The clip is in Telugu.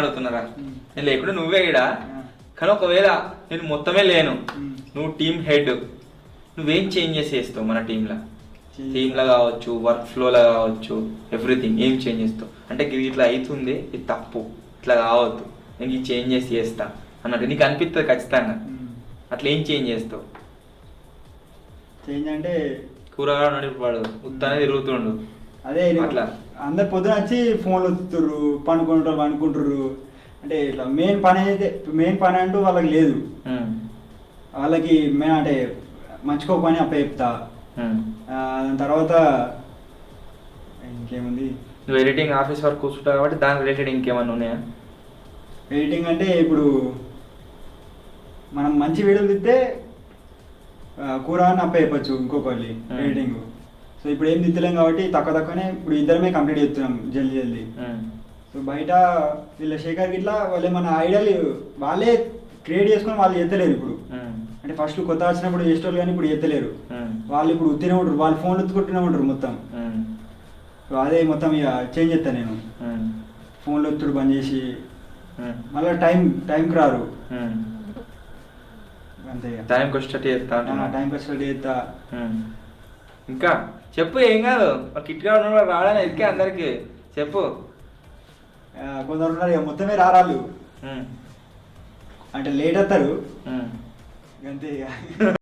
అడుగుతున్నారా? నేను లేకుండా నువ్వే ఇడా, కానీ ఒకవేళ నేను మొత్తమే లేను, నువ్వు టీమ్ హెడ్, నువ్వేం చేంజెస్ చేస్తావు మన టీంలో కావచ్చు, వర్క్ ఫ్లోలో కావచ్చు, ఎవ్రీథింగ్ ఏం చేంజ్ చేస్తావు? అంటే ఇట్లా అవుతుంది, ఇది తప్పు, ఇట్లా కావద్దు, నేను ఈ చేంజెస్ చేస్తా అన్నట్టు నీకు అనిపిస్తుంది ఖచ్చితంగా. అట్లా ఏం చేంజ్ చేస్తావు? చేంజ్ అంటే కూరగాయలు నడిపాడు ఉత్తానే తిరుగుతుండు, అదే అట్లా అందరు పొద్దున వచ్చి ఫోన్లు వస్తుర్రు, పండుకుంటారు. అంటే ఇట్లా మెయిన్ పని అంటూ వాళ్ళకి లేదు. వాళ్ళకి మేము అంటే మంచికో పని అప్ప చెప్తా. దాని తర్వాత ఇంకేముంది, నువ్వు ఎడిటింగ్ ఆఫీస్ వర్క్ కూర్చుంటావు కాబట్టి దాని రిలేటెడ్ ఇంకేమన్నా ఉన్నాయా? ఎడిటింగ్ అంటే ఇప్పుడు మనం మంచి వీడియోలు తిస్తే కూర అని అప్ప చెప్పచ్చు ఇంకొకళ్ళు ఎడిటింగ్. సో ఇప్పుడు ఏం దిద్దలేం కాబట్టి తక్కువనే ఇప్పుడు ఇద్దరమే కంప్లీట్ చేస్తున్నాం జల్దీ. సో బయట వీళ్ళ శేఖర్ ఇట్లా వాళ్ళు ఏమన్నా ఐడియాలు వాళ్ళే క్రియేట్ చేసుకొని వాళ్ళు ఎత్తలేరు ఇప్పుడు. అంటే ఫస్ట్ కొత్త వచ్చినప్పుడు చేసేవాళ్ళు కానీ ఇప్పుడు ఎత్తలేరు. వాళ్ళు ఇప్పుడు ఉత్తినే ఉంటారు, వాళ్ళు ఫోన్లు ఎత్తుకుంటూనే ఉంటారు మొత్తం. సో అదే మొత్తం ఇక చేంజ్ చేస్తాను నేను, ఫోన్లు ఎత్తుడు బంద్ చేసి మళ్ళీ టైంకి రారు అంతే. టైంకి స్టార్ట్ చేస్తా. ఇంకా చెప్పు, ఏం కాదు, కిట్గా ఉన్న రాడని ఎక్కే అందరికి చెప్పు. కొందరు ఉన్నారు ఇక మొత్తమే రారాళ్ళు, అంటే లేట్ వస్తారు అంతే ఇక.